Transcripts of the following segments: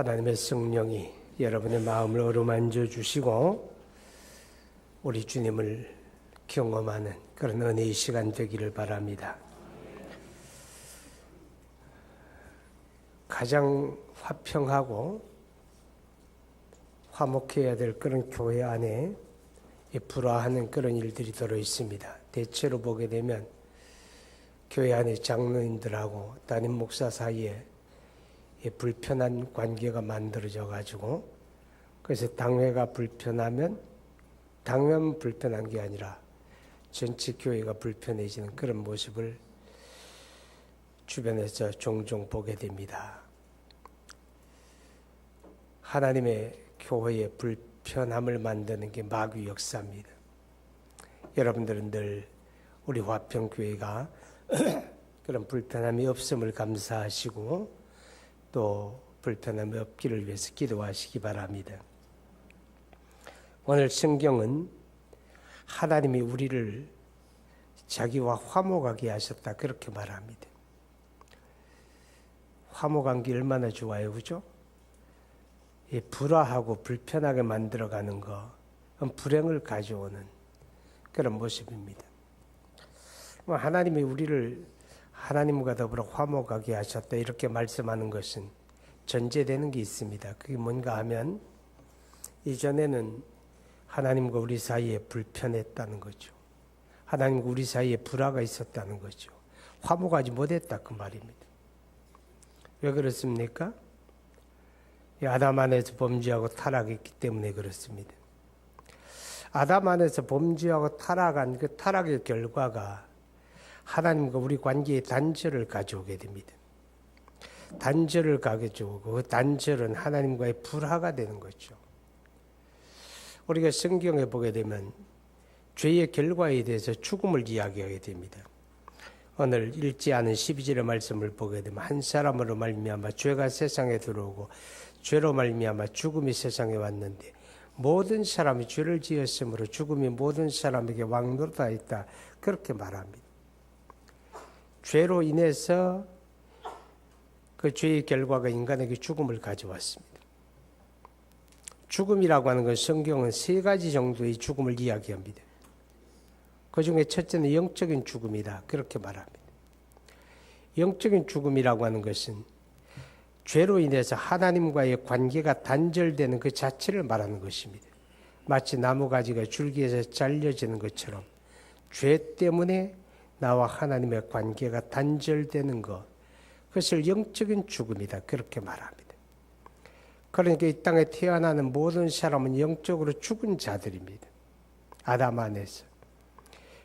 하나님의 성령이 여러분의 마음을 어루만져 주시고 우리 주님을 경험하는 그런 은혜의 시간 되기를 바랍니다. 가장 화평하고 화목해야 될 그런 교회 안에 불화하는 그런 일들이 들어 있습니다. 대체로 보게 되면 교회 안에 장로님들하고 담임 목사 사이에 불편한 관계가 만들어져 가지고, 그래서 당회가 불편하면 당회만 불편한 게 아니라 전체 교회가 불편해지는 그런 모습을 주변에서 종종 보게 됩니다. 하나님의 교회의 불편함을 만드는 게 마귀 역사입니다. 여러분들은 늘 우리 화평교회가 그런 불편함이 없음을 감사하시고 또 불편함이 없기를 위해서 기도하시기 바랍니다. 오늘 성경은 하나님이 우리를 자기와 화목하게 하셨다 그렇게 말합니다. 화목한 게 얼마나 좋아요, 그죠? 이 불화하고 불편하게 만들어가는 거, 불행을 가져오는 그런 모습입니다. 하나님이 우리를 하나님과 더불어 화목하게 하셨다 이렇게 말씀하는 것은 전제되는 게 있습니다. 그게 뭔가 하면 이전에는 하나님과 우리 사이에 불편했다는 거죠. 하나님과 우리 사이에 불화가 있었다는 거죠. 화목하지 못했다 그 말입니다. 왜 그렇습니까? 아담 안에서 범죄하고 타락했기 때문에 그렇습니다. 아담 안에서 범죄하고 타락한 그 타락의 결과가 하나님과 우리 관계에 단절을 가져오게 됩니다. 단절을 가져오고 그 단절은 하나님과의 불화가 되는 거죠. 우리가 성경에 보게 되면 죄의 결과에 대해서 죽음을 이야기하게 됩니다. 오늘 읽지 않은 12절의 말씀을 보게 되면 한 사람으로 말미암아 죄가 세상에 들어오고 죄로 말미암아 죽음이 세상에 왔는데 모든 사람이 죄를 지었으므로 죽음이 모든 사람에게 왕노릇하였다 그렇게 말합니다. 죄로 인해서 그 죄의 결과가 인간에게 죽음을 가져왔습니다. 죽음이라고 하는 건 성경은 세 가지 정도의 죽음을 이야기합니다. 그 중에 첫째는 영적인 죽음이다 그렇게 말합니다. 영적인 죽음이라고 하는 것은 죄로 인해서 하나님과의 관계가 단절되는 그 자체를 말하는 것입니다. 마치 나무가지가 줄기에서 잘려지는 것처럼 죄 때문에 나와 하나님의 관계가 단절되는 것, 그것을 영적인 죽음이다 그렇게 말합니다. 그러니까 이 땅에 태어나는 모든 사람은 영적으로 죽은 자들입니다. 아담 안에서.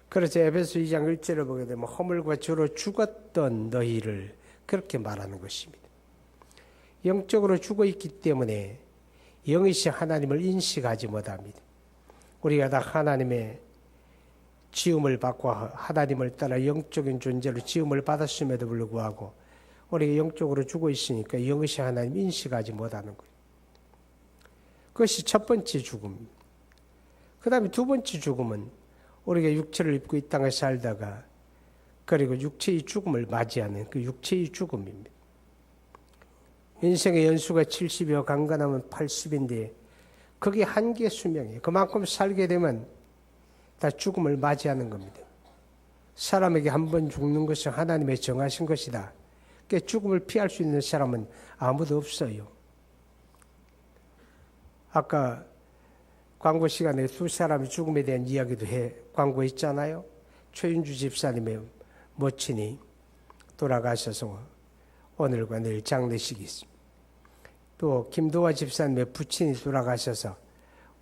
그래서 에베소 2장 1절을 보게 되면 허물과 죄로 죽었던 너희를 그렇게 말하는 것입니다. 영적으로 죽어 있기 때문에 영이신 하나님을 인식하지 못합니다. 우리가 다 하나님의 지음을 받고 하나님을 따라 영적인 존재로 지음을 받았음에도 불구하고 우리가 영적으로 죽어 있으니까 영이신 하나님 인식하지 못하는 거예요. 그것이 첫 번째 죽음. 그 다음에 두 번째 죽음은 우리가 육체를 입고 이 땅에 살다가 그리고 육체의 죽음을 맞이하는 그 육체의 죽음입니다. 인생의 연수가 70이요 강건하면 80인데 그게 한계 수명이에요. 그만큼 살게 되면 다 죽음을 맞이하는 겁니다. 사람에게 한 번 죽는 것은 하나님의 정하신 것이다. 그러니까 죽음을 피할 수 있는 사람은 아무도 없어요. 아까 광고 시간에 두 사람이 죽음에 대한 이야기도 광고했잖아요. 최윤주 집사님의 모친이 돌아가셔서 오늘과 내일 장례식이 있습니다. 또 김도화 집사님의 부친이 돌아가셔서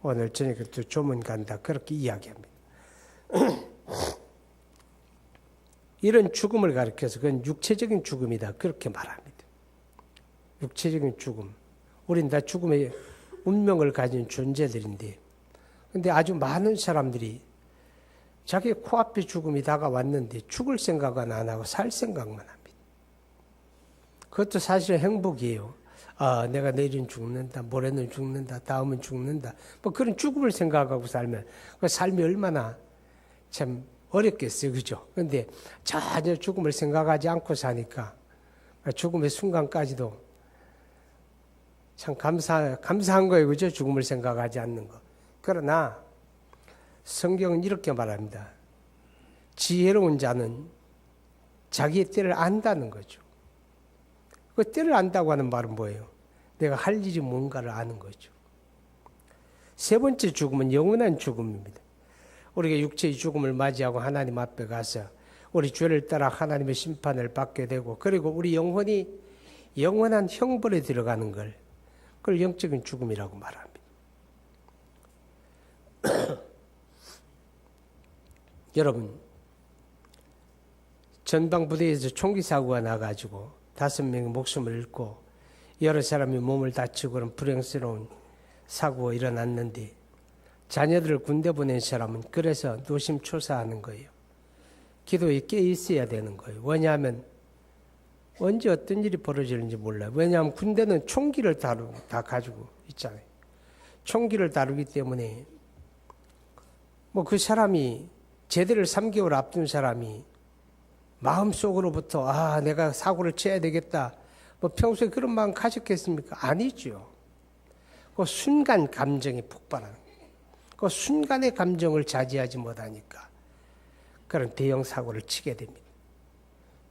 오늘 저녁에 또 조문 간다 그렇게 이야기합니다. 이런 죽음을 가리켜서 그건 육체적인 죽음이다 그렇게 말합니다. 육체적인 죽음. 우린 다 죽음의 운명을 가진 존재들인데 근데 아주 많은 사람들이 자기 코앞에 죽음이 다가왔는데 죽을 생각은 안 하고 살 생각만 합니다. 그것도 사실은 행복이에요. 아, 내가 내일은 죽는다, 모레는 죽는다, 다음은 죽는다. 뭐 그런 죽음을 생각하고 살면 그 삶이 얼마나 참 어렵겠어요, 그죠? 그런데 전혀 죽음을 생각하지 않고 사니까 죽음의 순간까지도 참 감사한 거예요. 그죠? 죽음을 생각하지 않는 거. 그러나 성경은 이렇게 말합니다. 지혜로운 자는 자기의 때를 안다는 거죠. 그 때를 안다고 하는 말은 뭐예요? 내가 할 일이 뭔가를 아는 거죠. 세 번째 죽음은 영원한 죽음입니다. 우리가 육체의 죽음을 맞이하고 하나님 앞에 가서 우리 죄를 따라 하나님의 심판을 받게 되고, 그리고 우리 영혼이 영원한 형벌에 들어가는 걸, 그걸 영적인 죽음이라고 말합니다. 여러분, 전방부대에서 총기 사고가 나가지고 5명이 목숨을 잃고 여러 사람이 몸을 다치고 그런 불행스러운 사고가 일어났는데, 자녀들을 군대 보낸 사람은 그래서 노심초사하는 거예요. 기도에 깨 있어야 되는 거예요. 왜냐하면 언제 어떤 일이 벌어질는지 몰라요. 왜냐하면 군대는 총기를 다 가지고 있잖아요. 총기를 다루기 때문에 뭐 그 사람이 제대를 3개월 앞둔 사람이 마음속으로부터 내가 사고를 쳐야 되겠다, 뭐 평소에 그런 마음 가졌겠습니까? 아니죠. 그 순간 감정이 폭발하는 거예요. 그 순간의 감정을 자제하지 못하니까 그런 대형 사고를 치게 됩니다.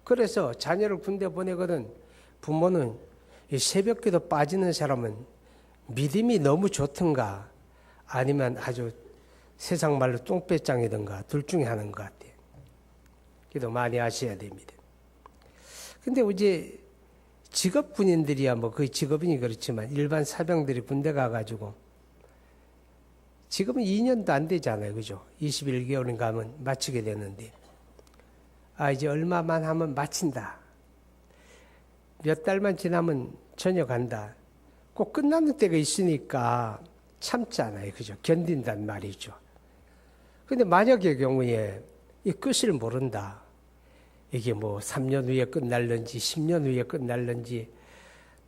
그래서 자녀를 군대 보내거든 부모는 새벽기도 빠지는 사람은 믿음이 너무 좋든가 아니면 아주 세상 말로 똥배짱이든가 둘 중에 하나인 것 같아요. 기도 많이 하셔야 됩니다. 근데 이제 직업 군인들이야 뭐 거의 직업인이 그렇지만 일반 사병들이 군대 가가지고 지금은 2년도 안 되잖아요. 그죠? 21개월인가 하면 마치게 되는데, 이제 얼마만 하면 마친다. 몇 달만 지나면 전역한다. 꼭 끝나는 때가 있으니까 참잖아요. 그죠? 견딘단 말이죠. 근데 만약의 경우에 이 끝을 모른다. 이게 뭐 3년 후에 끝날는지 10년 후에 끝날는지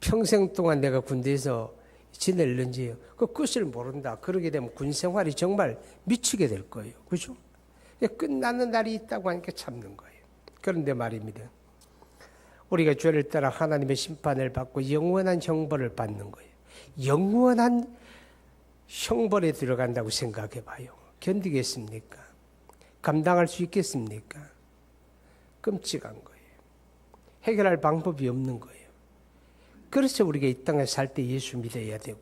평생 동안 내가 군대에서 지낼는지 그 끝을 모른다. 그러게 되면 군 생활이 정말 미치게 될 거예요. 그죠? 끝나는 날이 있다고 하니까 참는 거예요. 그런데 말입니다. 우리가 죄를 따라 하나님의 심판을 받고 영원한 형벌을 받는 거예요. 영원한 형벌에 들어간다고 생각해 봐요. 견디겠습니까? 감당할 수 있겠습니까? 끔찍한 거예요. 해결할 방법이 없는 거예요. 그래서 우리가 이 땅에 살 때 예수 믿어야 되고,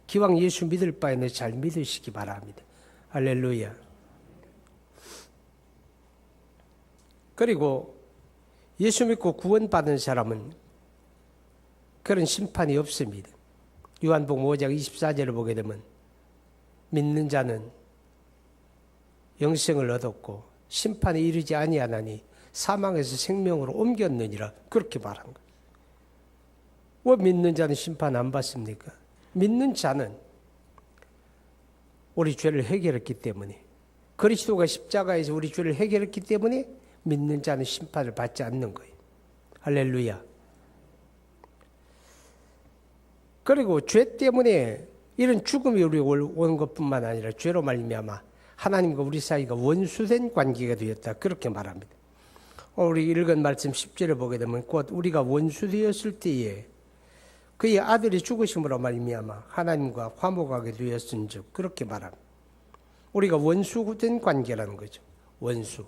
기왕 예수 믿을 바에는 잘 믿으시기 바랍니다. 할렐루야. 그리고 예수 믿고 구원받은 사람은 그런 심판이 없습니다. 요한복음 5장 24절을 보게 되면 믿는 자는 영생을 얻었고 심판에 이르지 아니하나니 사망에서 생명으로 옮겼느니라, 그렇게 말한 거예요. 왜 믿는 자는 심판 안 받습니까? 믿는 자는 우리 죄를 해결했기 때문에, 그리스도가 십자가에서 우리 죄를 해결했기 때문에 믿는 자는 심판을 받지 않는 거예요. 할렐루야. 그리고 죄 때문에 이런 죽음이 우리에 오는 것뿐만 아니라 죄로 말미암아 하나님과 우리 사이가 원수된 관계가 되었다, 그렇게 말합니다. 우리 읽은 말씀 10절을 보게 되면 곧 우리가 원수되었을 때에 그의 아들이 죽으심으로 말미암아 하나님과 화목하게 되었은즉, 그렇게 말합니다. 우리가 원수된 관계라는 거죠. 원수.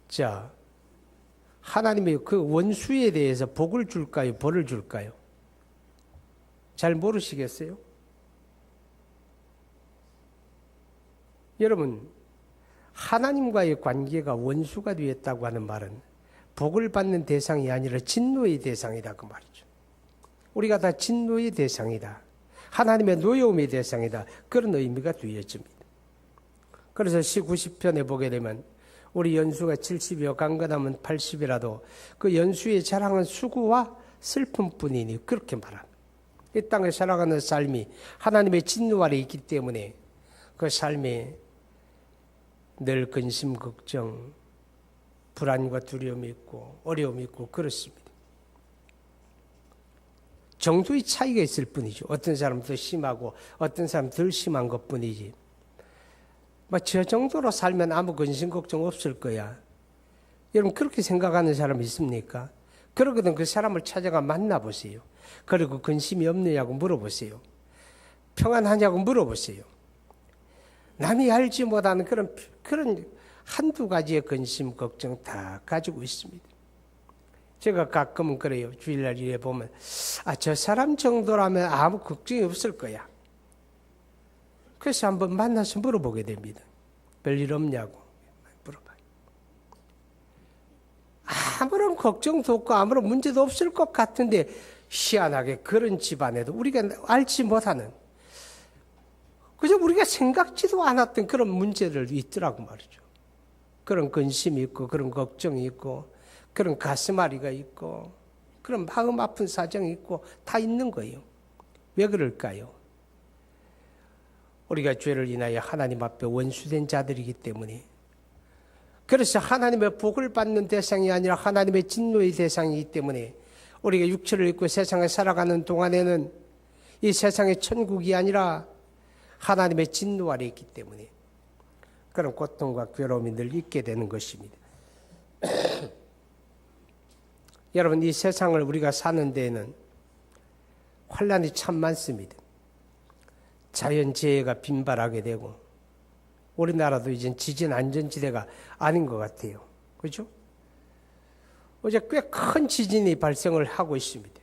자, 하나님이 그 원수에 대해서 복을 줄까요? 벌을 줄까요? 잘 모르시겠어요? 여러분, 하나님과의 관계가 원수가 되었다고 하는 말은 복을 받는 대상이 아니라 진노의 대상이다, 그 말이죠. 우리가 다 진노의 대상이다, 하나님의 노여움의 대상이다, 그런 의미가 되어집니다. 그래서 시 90편에 보게 되면 우리 연수가 70이요 강건하면 80이라도 그 연수의 자랑은 수고와 슬픔뿐이니, 그렇게 말합니다. 이 땅에 살아가는 삶이 하나님의 진노 아래 있기 때문에 그 삶에 늘 근심, 걱정, 불안과 두려움이 있고 어려움이 있고 그렇습니다. 정도의 차이가 있을 뿐이죠. 어떤 사람은 더 심하고 어떤 사람은 덜 심한 것뿐이지. 저 정도로 살면 아무 근심 걱정 없을 거야. 여러분, 그렇게 생각하는 사람 있습니까? 그러거든 그 사람을 찾아가 만나보세요. 그리고 근심이 없느냐고 물어보세요. 평안하냐고 물어보세요. 남이 알지 못하는 그런 한두 가지의 근심, 걱정 다 가지고 있습니다. 제가 가끔은 그래요. 주일날 일에 보면 저 사람 정도라면 아무 걱정이 없을 거야. 그래서 한번 만나서 물어보게 됩니다. 별일 없냐고 물어봐요. 아무런 걱정도 없고 아무런 문제도 없을 것 같은데 희한하게 그런 집안에도 우리가 알지 못하는 그저 우리가 생각지도 않았던 그런 문제들이 있더라고 말이죠. 그런 근심이 있고 그런 걱정이 있고 그런 가슴앓이가 있고 그런 마음 아픈 사정이 있고 다 있는 거예요. 왜 그럴까요? 우리가 죄를 인하여 하나님 앞에 원수된 자들이기 때문에, 그래서 하나님의 복을 받는 대상이 아니라 하나님의 진노의 대상이기 때문에 우리가 육체를 입고 세상에 살아가는 동안에는 이 세상의 천국이 아니라 하나님의 진노 아래 있기 때문에 그런 고통과 괴로움이 늘 있게 되는 것입니다. 여러분, 이 세상을 우리가 사는 데에는 환난이 참 많습니다. 자연재해가 빈발하게 되고 우리나라도 이젠 지진 안전지대가 아닌 것 같아요. 그렇죠? 어제 꽤 큰 지진이 발생을 하고 있습니다.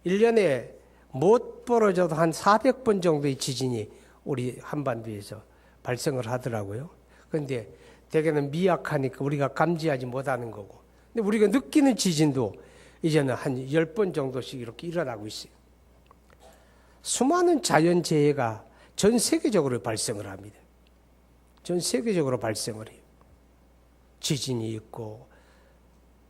1년에 못 벌어져도 한 400번 정도의 지진이 우리 한반도에서 발생을 하더라고요. 그런데 대개는 미약하니까 우리가 감지하지 못하는 거고, 근데 우리가 느끼는 지진도 이제는 한 10번 정도씩 이렇게 일어나고 있어요. 수많은 자연재해가 전 세계적으로 발생을 합니다. 전 세계적으로 발생을 해요. 지진이 있고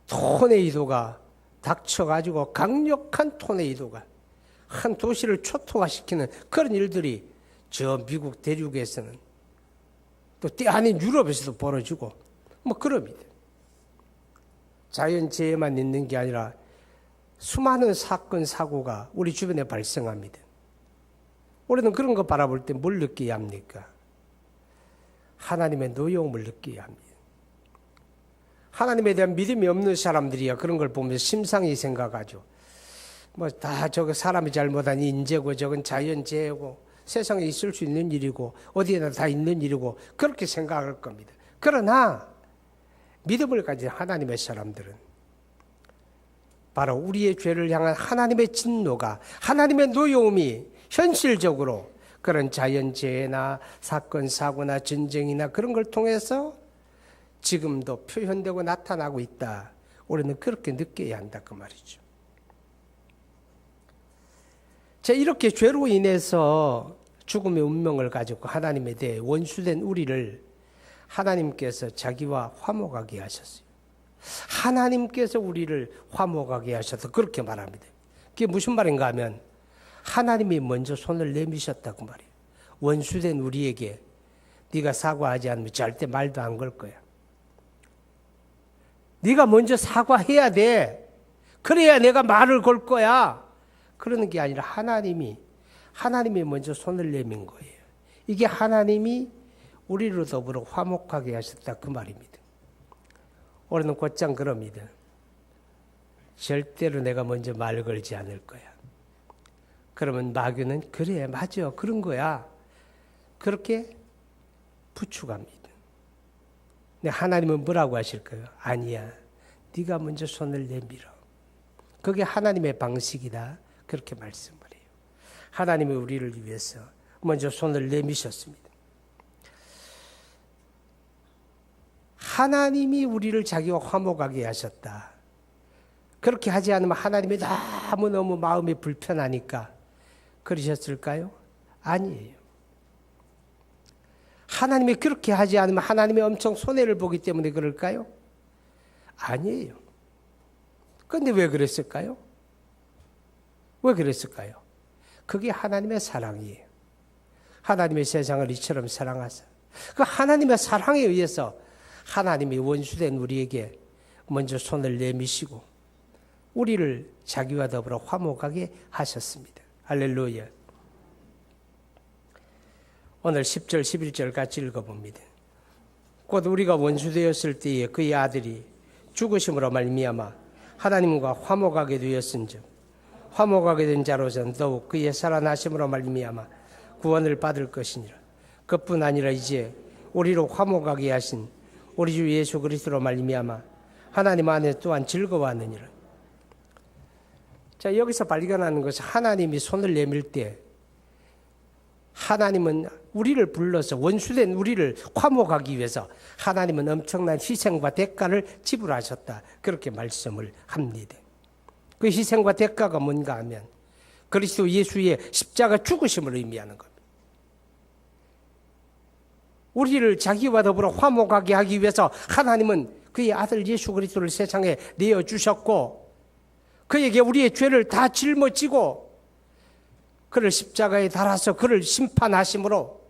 토네이도가 닥쳐가지고 강력한 토네이도가 한 도시를 초토화시키는 그런 일들이 저 미국 대륙에서는 또 때 아닌 유럽에서도 벌어지고 뭐 그럽니다. 자연재해만 있는 게 아니라 수많은 사건 사고가 우리 주변에 발생합니다. 우리는 그런 거 바라볼 때 뭘 느껴야 합니까? 하나님의 노여움을 느껴야 합니다. 하나님에 대한 믿음이 없는 사람들이야 그런 걸 보면서 심상히 생각하죠. 뭐 다 저거 사람이 잘못한 인재고 저건 자연재해고 세상에 있을 수 있는 일이고 어디에나 다 있는 일이고 그렇게 생각할 겁니다. 그러나 믿음을 가진 하나님의 사람들은 바로 우리의 죄를 향한 하나님의 진노가, 하나님의 노여움이 현실적으로 그런 자연재해나 사건 사고나 전쟁이나 그런 걸 통해서 지금도 표현되고 나타나고 있다. 우리는 그렇게 느껴야 한다 그 말이죠. 자, 이렇게 죄로 인해서 죽음의 운명을 가지고 하나님에 대해 원수된 우리를 하나님께서 자기와 화목하게 하셨어요. 하나님께서 우리를 화목하게 하셔서 그렇게 말합니다. 그게 무슨 말인가 하면 하나님이 먼저 손을 내미셨다고 말이에요. 원수된 우리에게 네가 사과하지 않으면 절대 말도 안 걸 거야. 네가 먼저 사과해야 돼. 그래야 내가 말을 걸 거야. 그러는 게 아니라 하나님이 먼저 손을 내민 거예요. 이게 하나님이 우리로 더불어 화목하게 하셨다 그 말입니다. 우리는 곧장 그럽니다. 절대로 내가 먼저 말 걸지 않을 거야. 그러면 마귀는 그래 맞아 그런 거야. 그렇게 부추갑니다. 근데 하나님은 뭐라고 하실까요? 아니야. 네가 먼저 손을 내밀어. 그게 하나님의 방식이다. 그렇게 말씀을 해요. 하나님이 우리를 위해서 먼저 손을 내미셨습니다. 하나님이 우리를 자기와 화목하게 하셨다. 그렇게 하지 않으면 하나님이 너무너무 마음이 불편하니까 그러셨을까요? 아니에요. 하나님이 그렇게 하지 않으면 하나님이 엄청 손해를 보기 때문에 그럴까요? 아니에요. 그런데 왜 그랬을까요? 왜 그랬을까요? 그게 하나님의 사랑이에요. 하나님의 세상을 이처럼 사랑하사 그 하나님의 사랑에 의해서 하나님이 원수된 우리에게 먼저 손을 내미시고 우리를 자기와 더불어 화목하게 하셨습니다. 할렐루야. 오늘 10절 11절 같이 읽어봅니다. 곧 우리가 원수되었을 때에 그의 아들이 죽으심으로 말미암아 하나님과 화목하게 되었은즉 화목하게 된 자로서는 더욱 그의 살아나심으로 말미암아 구원을 받을 것이니라. 그뿐 아니라 이제 우리로 화목하게 하신 우리 주 예수 그리스도로 말미암아 하나님 안에 또한 즐거워하느니라. 자, 여기서 발견하는 것은 하나님이 손을 내밀 때 하나님은 우리를 불러서 원수된 우리를 화목하기 위해서 하나님은 엄청난 희생과 대가를 지불하셨다. 그렇게 말씀을 합니다. 그 희생과 대가가 뭔가 하면 그리스도 예수의 십자가 죽으심을 의미하는 겁니다. 우리를 자기와 더불어 화목하게 하기 위해서 하나님은 그의 아들 예수 그리스도를 세상에 내어주셨고 그에게 우리의 죄를 다 짊어지고 그를 십자가에 달아서 그를 심판하심으로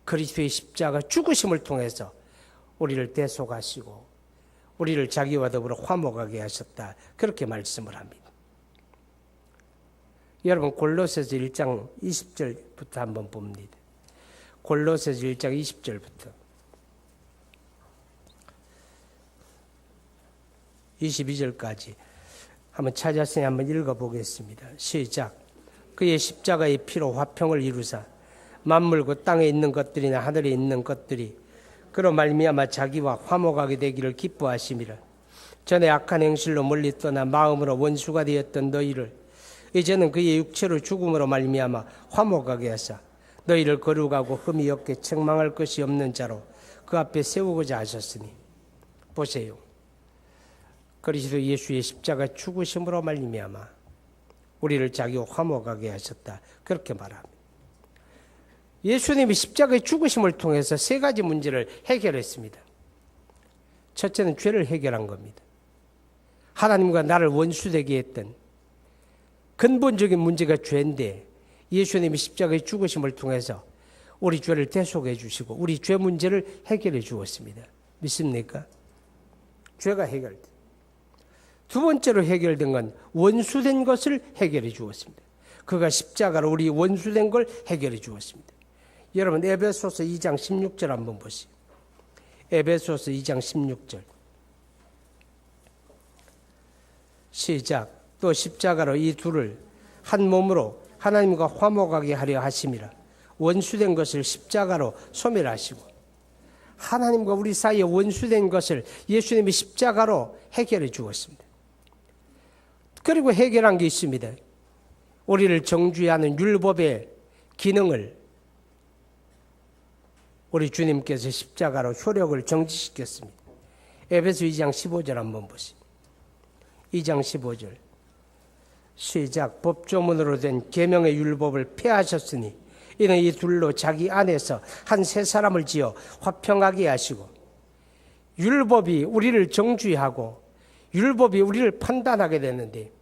그리스도의 십자가 죽으심을 통해서 우리를 대속하시고 우리를 자기와 더불어 화목하게 하셨다. 그렇게 말씀을 합니다. 여러분 골로새서 1장 20절부터 한번 봅니다. 골로새서 1장 20절부터 22절까지 한번 찾았으니 한번 읽어보겠습니다. 시작. 그의 십자가의 피로 화평을 이루사 만물과 땅에 있는 것들이나 하늘에 있는 것들이 그로 말미암아 자기와 화목하게 되기를 기뻐하심이라. 전에 악한 행실로 멀리 떠나 마음으로 원수가 되었던 너희를 이제는 그의 육체로 죽음으로 말미암아 화목하게 하사 너희를 거룩하고 흠이 없게 책망할 것이 없는 자로 그 앞에 세우고자 하셨으니. 보세요. 그리스도 예수의 십자가 죽으심으로 말미암아 우리를 자기와 화목하게 하셨다. 그렇게 말합니다. 예수님이 십자가의 죽으심을 통해서 세 가지 문제를 해결했습니다. 첫째는 죄를 해결한 겁니다. 하나님과 나를 원수되게 했던 근본적인 문제가 죄인데 예수님이 십자가의 죽으심을 통해서 우리 죄를 대속해 주시고 우리 죄 문제를 해결해 주었습니다. 믿습니까? 죄가 해결돼. 두 번째로 해결된 건 원수된 것을 해결해 주었습니다. 그가 십자가로 우리 원수된 걸 해결해 주었습니다. 여러분 에베소서 2장 16절 한번 보시죠. 에베소서 2장 16절 시작. 또 십자가로 이 둘을 한 몸으로 하나님과 화목하게 하려 하심이라. 원수된 것을 십자가로 소멸하시고 하나님과 우리 사이에 원수된 것을 예수님이 십자가로 해결해 주었습니다. 그리고 해결한 게 있습니다. 우리를 정죄하는 율법의 기능을 우리 주님께서 십자가로 효력을 정지시켰습니다. 에베소 2장 15절 한번 보시죠. 2장 15절 시작. 법조문으로 된 계명의 율법을 폐하셨으니 이는 이 둘로 자기 안에서 한 세 사람을 지어 화평하게 하시고. 율법이 우리를 정죄하고 율법이 우리를 판단하게 되는데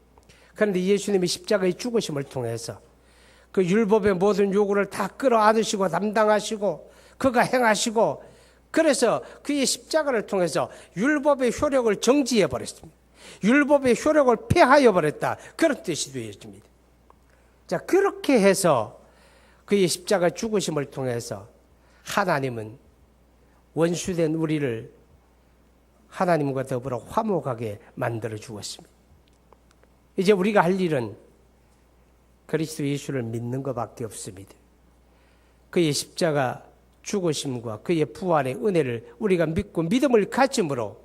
그런데 예수님이 십자가의 죽으심을 통해서 그 율법의 모든 요구를 다 끌어안으시고 담당하시고 그가 행하시고 그래서 그의 십자가를 통해서 율법의 효력을 정지해 버렸습니다. 율법의 효력을 폐하여 버렸다. 그런 뜻이 되어집니다. 자, 그렇게 해서 그의 십자가 죽으심을 통해서 하나님은 원수된 우리를 하나님과 더불어 화목하게 만들어 주었습니다. 이제 우리가 할 일은 그리스도 예수를 믿는 것밖에 없습니다. 그의 십자가 죽으심과 그의 부활의 은혜를 우리가 믿고 믿음을 가짐으로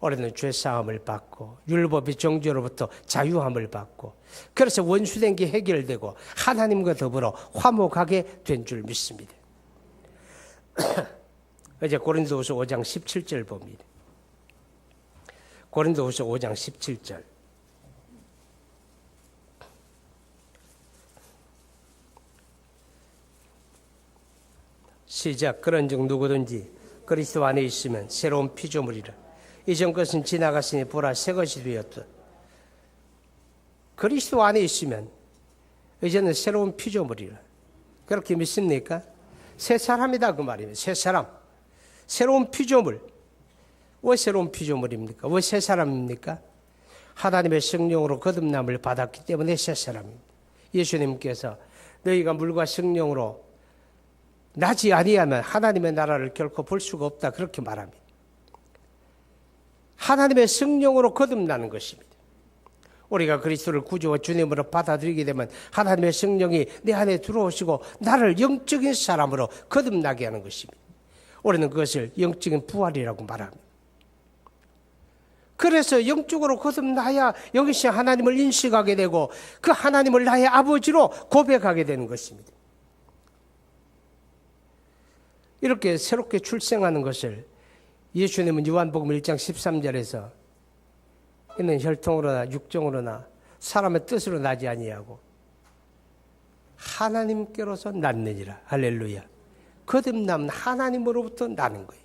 우리는 죄사함을 받고 율법의 정죄로부터 자유함을 받고 그래서 원수된 게 해결되고 하나님과 더불어 화목하게 된 줄 믿습니다. 이제 고린도후서 5장 17절 봅니다. 고린도후서 5장 17절 시작. 그런즉 누구든지 그리스도 안에 있으면 새로운 피조물이라. 이전 것은 지나갔으니 보라 새 것이 되었다. 그리스도 안에 있으면 이제는 새로운 피조물이라. 그렇게 믿습니까? 새 사람이다 그 말입니다. 새 사람. 새로운 피조물. 왜 새로운 피조물입니까? 왜 새 사람입니까? 하나님의 성령으로 거듭남을 받았기 때문에 새 사람입니다. 예수님께서 너희가 물과 성령으로 나지 아니하면 하나님의 나라를 결코 볼 수가 없다. 그렇게 말합니다. 하나님의 성령으로 거듭나는 것입니다. 우리가 그리스도를 구주와 주님으로 받아들이게 되면 하나님의 성령이 내 안에 들어오시고 나를 영적인 사람으로 거듭나게 하는 것입니다. 우리는 그것을 영적인 부활이라고 말합니다. 그래서 영적으로 거듭나야 영신 하나님을 인식하게 되고 그 하나님을 나의 아버지로 고백하게 되는 것입니다. 이렇게 새롭게 출생하는 것을 예수님은 요한복음 1장 13절에서 이는 혈통으로나 육정으로나 사람의 뜻으로 나지 아니하고 하나님께로서 났느니라. 할렐루야. 거듭남은 하나님으로부터 나는 거예요.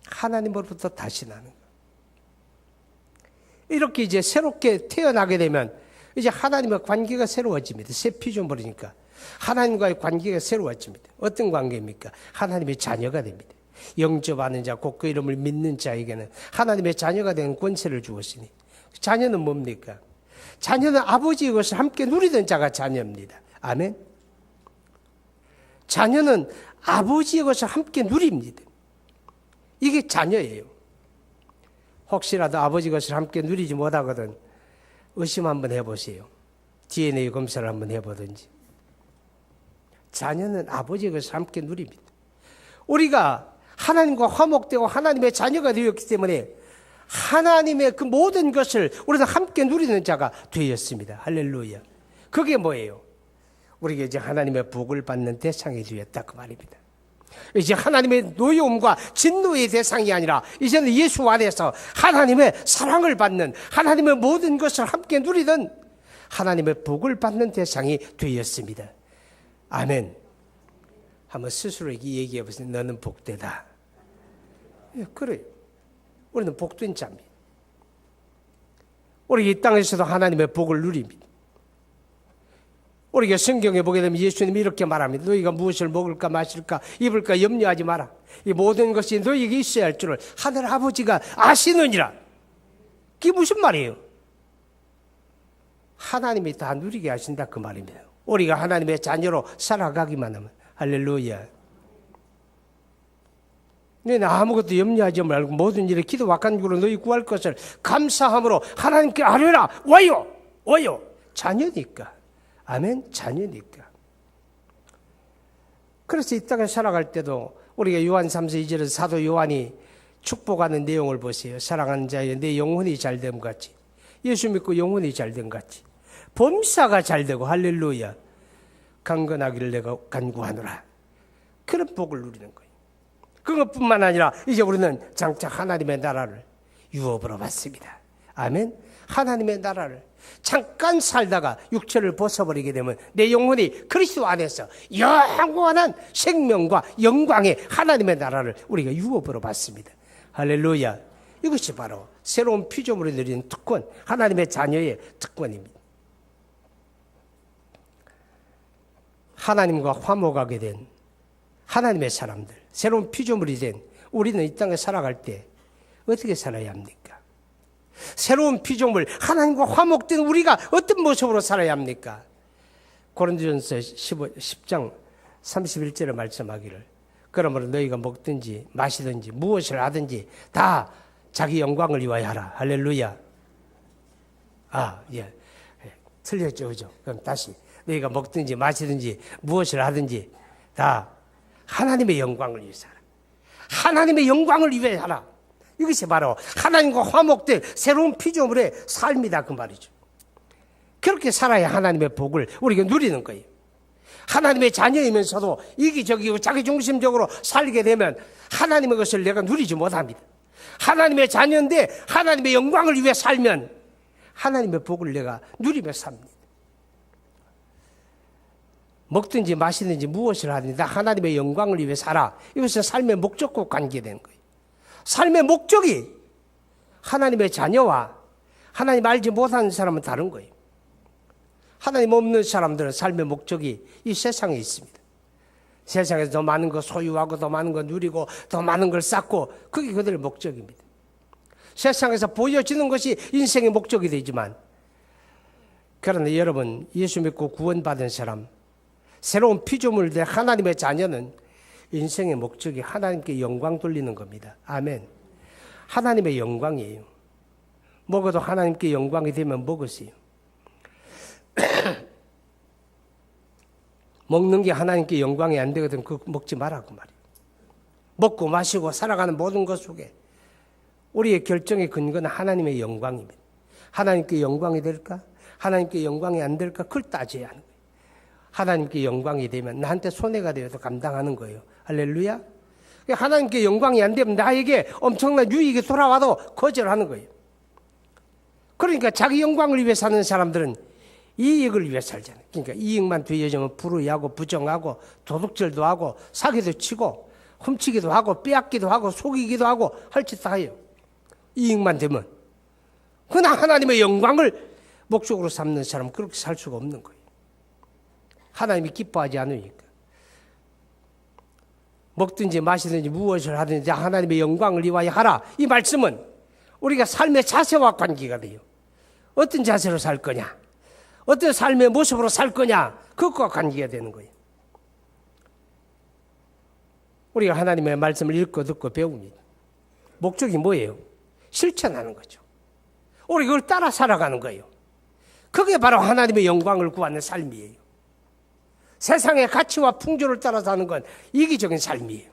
하나님으로부터 다시 나는 거예요. 이렇게 이제 새롭게 태어나게 되면 이제 하나님과 관계가 새로워집니다. 새 피조물이니까 하나님과의 관계가 새로워집니다. 어떤 관계입니까? 하나님의 자녀가 됩니다. 영접하는 자, 곧 그 이름을 믿는 자에게는 하나님의 자녀가 되는 권세를 주었으니, 자녀는 뭡니까? 자녀는 아버지의 것을 함께 누리던 자가 자녀입니다. 아멘. 자녀는 아버지의 것을 함께 누립니다. 이게 자녀예요. 혹시라도 아버지 것을 함께 누리지 못하거든 의심 한번 해보세요. DNA 검사를 한번 해보든지. 자녀는 아버지의 것을 함께 누립니다. 우리가 하나님과 화목되고 하나님의 자녀가 되었기 때문에 하나님의 그 모든 것을 우리는 함께 누리는 자가 되었습니다. 할렐루야. 그게 뭐예요? 우리가 이제 하나님의 복을 받는 대상이 되었다 그 말입니다. 이제 하나님의 노여움과 진노의 대상이 아니라 이제는 예수 안에서 하나님의 사랑을 받는, 하나님의 모든 것을 함께 누리던 하나님의 복을 받는 대상이 되었습니다. 아멘. 한번 스스로에게 얘기해 보세요. 너는 복되다. 예, 그래요. 우리는 복된 자입니다. 우리 이 땅에서도 하나님의 복을 누립니다. 우리가 성경에 보게 되면 예수님이 이렇게 말합니다. 너희가 무엇을 먹을까 마실까 입을까 염려하지 마라. 이 모든 것이 너희에게 있어야 할 줄을 하늘 아버지가 아시느니라. 그게 무슨 말이에요? 하나님이 다 누리게 하신다 그 말입니다. 우리가 하나님의 자녀로 살아가기만 하면. 할렐루야. 너희는 아무것도 염려하지 말고 모든 일에 기도와 간구로 너희 구할 것을 감사함으로 하나님께 아뢰라. 와요. 자녀니까. 아멘. 자녀니까. 그래서 이 땅에 살아갈 때도 우리가 요한 3서 2절에서 사도 요한이 축복하는 내용을 보세요. 사랑하는 자여 내 영혼이 잘됨 같이, 예수 믿고 영혼이 잘됨 같이, 범사가 잘되고 할렐루야 강건하기를 내가 간구하노라. 그런 복을 누리는 거예요. 그것뿐만 아니라 이제 우리는 장차 하나님의 나라를 유업으로 받습니다. 아멘. 하나님의 나라를 잠깐 살다가 육체를 벗어버리게 되면 내 영혼이 그리스도 안에서 영원한 생명과 영광의 하나님의 나라를 우리가 유업으로 받습니다. 할렐루야. 이것이 바로 새로운 피조물이 누리는 특권, 하나님의 자녀의 특권입니다. 하나님과 화목하게 된 하나님의 사람들, 새로운 피조물이 된 우리는 이 땅에 살아갈 때 어떻게 살아야 합니까? 새로운 피조물, 하나님과 화목된 우리가 어떤 모습으로 살아야 합니까? 고린도전서 10장 31절에 말씀하기를 그러므로 너희가 먹든지 마시든지 무엇을 하든지 다 자기 영광을 위하여 하라. 할렐루야. 예. 틀렸죠, 그죠? 그럼 다시 너희가 먹든지 마시든지 무엇을 하든지 다 하나님의 영광을 위해서 하라. 하나님의 영광을 위해서 하라. 이것이 바로 하나님과 화목된 새로운 피조물의 삶이다 그 말이죠. 그렇게 살아야 하나님의 복을 우리가 누리는 거예요. 하나님의 자녀이면서도 이기적이고 자기중심적으로 살게 되면 하나님의 것을 내가 누리지 못합니다. 하나님의 자녀인데 하나님의 영광을 위해 살면 하나님의 복을 내가 누리며 삽니다. 먹든지 마시든지 무엇을 하든지 다 하나님의 영광을 위해 살아. 이것은 삶의 목적과 관계되는 거예요. 삶의 목적이 하나님의 자녀와 하나님 알지 못하는 사람은 다른 거예요. 하나님 없는 사람들은 삶의 목적이 이 세상에 있습니다. 세상에서 더 많은 거 소유하고 더 많은 거 누리고 더 많은 걸 쌓고 그게 그들의 목적입니다. 세상에서 보여지는 것이 인생의 목적이 되지만 그러나 여러분 예수 믿고 구원받은 사람 새로운 피조물 된 하나님의 자녀는 인생의 목적이 하나님께 영광 돌리는 겁니다. 아멘. 하나님의 영광이에요. 먹어도 하나님께 영광이 되면 먹으세요. 먹는 게 하나님께 영광이 안 되거든 그거 먹지 말라고 말이에요. 먹고 마시고 살아가는 모든 것 속에 우리의 결정의 근거는 하나님의 영광입니다. 하나님께 영광이 될까? 하나님께 영광이 안 될까? 그걸 따져야 하는 거예요. 하나님께 영광이 되면 나한테 손해가 되어도 감당하는 거예요. 할렐루야. 하나님께 영광이 안 되면 나에게 엄청난 유익이 돌아와도 거절하는 거예요. 그러니까 자기 영광을 위해 사는 사람들은 이익을 위해 살잖아요. 그러니까 이익만 뒤에지면 불의하고 부정하고 도둑질도 하고 사기도 치고 훔치기도 하고 빼앗기도 하고 속이기도 하고 할 짓 다 해요. 이익만 되면. 그러나 하나님의 영광을 목적으로 삼는 사람은 그렇게 살 수가 없는 거예요. 하나님이 기뻐하지 않으니까. 먹든지 마시든지 무엇을 하든지 하나님의 영광을 위하여 하라. 이 말씀은 우리가 삶의 자세와 관계가 돼요. 어떤 자세로 살 거냐, 어떤 삶의 모습으로 살 거냐, 그것과 관계가 되는 거예요. 우리가 하나님의 말씀을 읽고 듣고 배웁니다. 목적이 뭐예요? 실천하는 거죠. 우리 그걸 따라 살아가는 거예요. 그게 바로 하나님의 영광을 구하는 삶이에요. 세상의 가치와 풍조를 따라 사는 건 이기적인 삶이에요.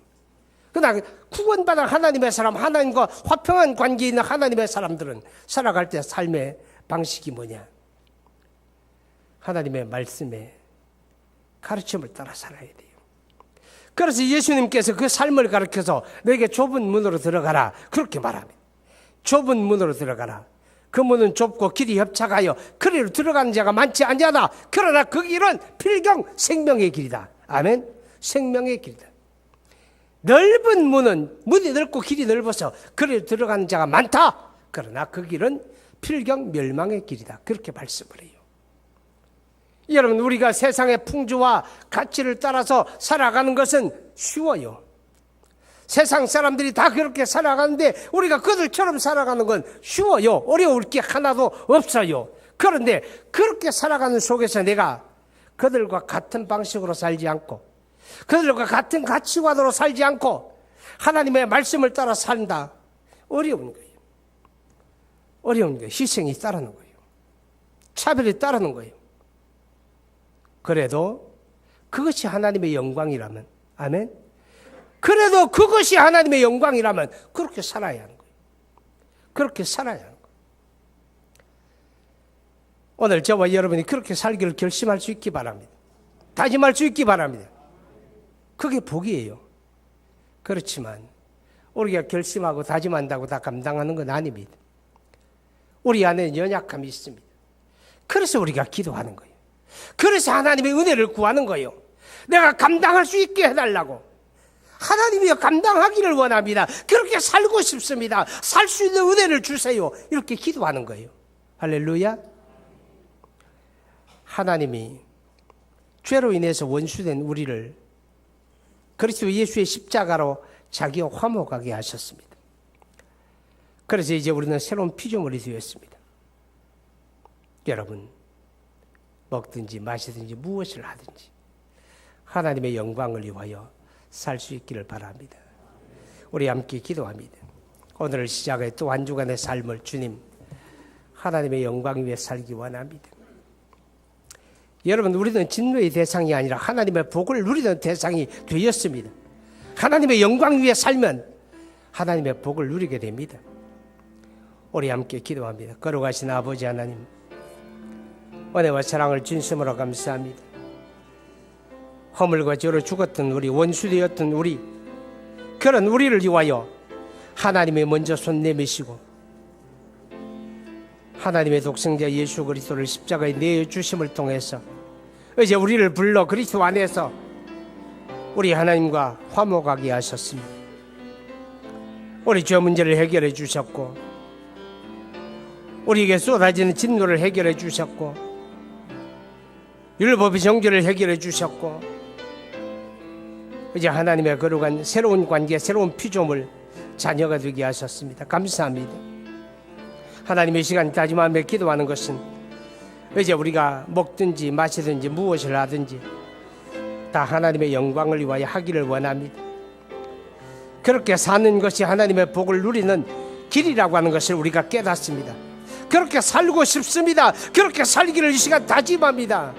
그러나 구원받은 하나님의 사람, 하나님과 화평한 관계에 있는 하나님의 사람들은 살아갈 때 삶의 방식이 뭐냐? 하나님의 말씀에 가르침을 따라 살아야 돼요. 그래서 예수님께서 그 삶을 가르쳐서 너에게 좁은 문으로 들어가라 그렇게 말합니다. 좁은 문으로 들어가라. 그 문은 좁고 길이 협착하여 그리로 들어가는 자가 많지 아니하다. 그러나 그 길은 필경 생명의 길이다. 아멘. 생명의 길이다. 넓은 문은 문이 넓고 길이 넓어서 그리로 들어가는 자가 많다. 그러나 그 길은 필경 멸망의 길이다. 그렇게 말씀을 해요. 여러분, 우리가 세상의 풍조와 가치를 따라서 살아가는 것은 쉬워요. 세상 사람들이 다 그렇게 살아가는데 우리가 그들처럼 살아가는 건 쉬워요. 어려울 게 하나도 없어요. 그런데 그렇게 살아가는 속에서 내가 그들과 같은 방식으로 살지 않고 그들과 같은 가치관으로 살지 않고 하나님의 말씀을 따라 산다. 어려운 거예요. 어려운 거예요. 희생이 따르는 거예요. 차별이 따르는 거예요. 그래도 그것이 하나님의 영광이라면, 아멘. 그래도 그것이 하나님의 영광이라면 그렇게 살아야 하는 거예요. 그렇게 살아야 하는 거예요. 오늘 저와 여러분이 그렇게 살기를 결심할 수 있기 바랍니다. 다짐할 수 있기 바랍니다. 그게 복이에요. 그렇지만 우리가 결심하고 다짐한다고 다 감당하는 건 아닙니다. 우리 안에 연약함이 있습니다. 그래서 우리가 기도하는 거예요. 그래서 하나님의 은혜를 구하는 거예요. 내가 감당할 수 있게 해달라고. 하나님이여 감당하기를 원합니다. 그렇게 살고 싶습니다. 살 수 있는 은혜를 주세요. 이렇게 기도하는 거예요. 할렐루야. 하나님이 죄로 인해서 원수된 우리를 그리스도 예수의 십자가로 자기와 화목하게 하셨습니다. 그래서 이제 우리는 새로운 피조물이 되었습니다. 여러분, 먹든지 마시든지 무엇을 하든지 하나님의 영광을 위하여 살 수 있기를 바랍니다. 우리 함께 기도합니다. 오늘을 시작해 또 한 주간의 삶을 주님 하나님의 영광 위에 살기 원합니다. 여러분, 우리는 진노의 대상이 아니라 하나님의 복을 누리는 대상이 되었습니다. 하나님의 영광 위에 살면 하나님의 복을 누리게 됩니다. 우리 함께 기도합니다. 거룩하신 아버지 하나님, 은혜와 사랑을 진심으로 감사합니다. 허물과 죄로 죽었던 우리, 원수되었던 우리, 그런 우리를 위하여 하나님의 먼저 손 내미시고 하나님의 독생자 예수 그리스도를 십자가에 내어주심을 통해서 이제 우리를 불러 그리스도 안에서 우리 하나님과 화목하게 하셨습니다. 우리 죄 문제를 해결해 주셨고 우리에게 쏟아지는 진노를 해결해 주셨고 율법의 정죄를 해결해 주셨고 이제 하나님의 거룩한 새로운 관계, 새로운 피조물 자녀가 되게 하셨습니다. 감사합니다. 하나님의 시간 다짐하며 기도하는 것은 이제 우리가 먹든지 마시든지 무엇을 하든지 다 하나님의 영광을 위하여 하기를 원합니다. 그렇게 사는 것이 하나님의 복을 누리는 길이라고 하는 것을 우리가 깨닫습니다. 그렇게 살고 싶습니다. 그렇게 살기를 이 시간 다짐합니다.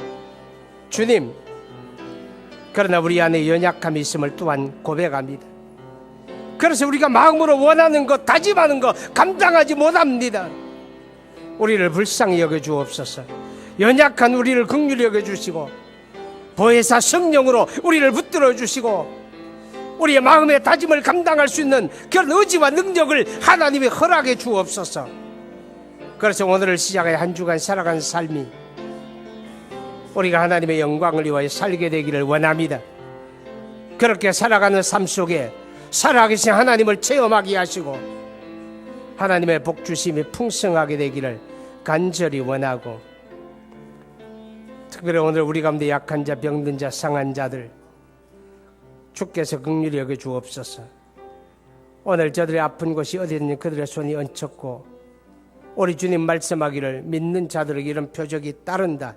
주님, 그러나 우리 안에 연약함이 있음을 또한 고백합니다. 그래서 우리가 마음으로 원하는 것, 다짐하는 것 감당하지 못합니다. 우리를 불쌍히 여겨주옵소서. 연약한 우리를 긍휼히 여겨주시고 보혜사 성령으로 우리를 붙들어 주시고 우리의 마음의 다짐을 감당할 수 있는 그런 의지와 능력을 하나님이 허락해 주옵소서. 그래서 오늘을 시작해 한 주간 살아간 삶이 우리가 하나님의 영광을 위하여 살게 되기를 원합니다. 그렇게 살아가는 삶 속에 살아계신 하나님을 체험하게 하시고 하나님의 복주심이 풍성하게 되기를 간절히 원하고, 특별히 오늘 우리 가운데 약한 자, 병든 자, 상한 자들 주께서 긍휼히 여겨 주옵소서. 오늘 저들의 아픈 곳이 어디든지 그들의 손이 얹혔고 우리 주님 말씀하기를 믿는 자들에게 이런 표적이 따른다.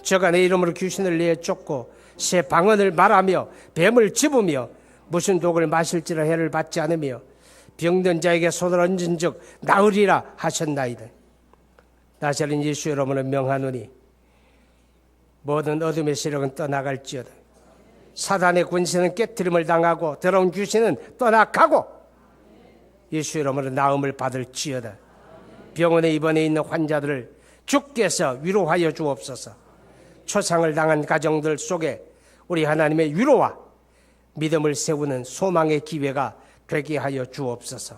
저가 내 이름으로 귀신을 내어 쫓고 새 방언을 말하며 뱀을 집으며 무슨 독을 마실지라 해를 받지 않으며 병든 자에게 손을 얹은 즉 나으리라 하셨나이다. 나사렛 예수 이름으로 명하노니 모든 어둠의 세력은 떠나갈지어다. 사단의 권세는 깨트림을 당하고 더러운 귀신은 떠나가고 예수 이름으로 나음을 받을지어다. 병원에 입원해 있는 환자들을 주께서 위로하여 주옵소서. 초상을 당한 가정들 속에 우리 하나님의 위로와 믿음을 세우는 소망의 기회가 되게 하여 주옵소서.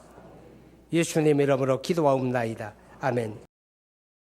예수님 이름으로 기도하옵나이다. 아멘.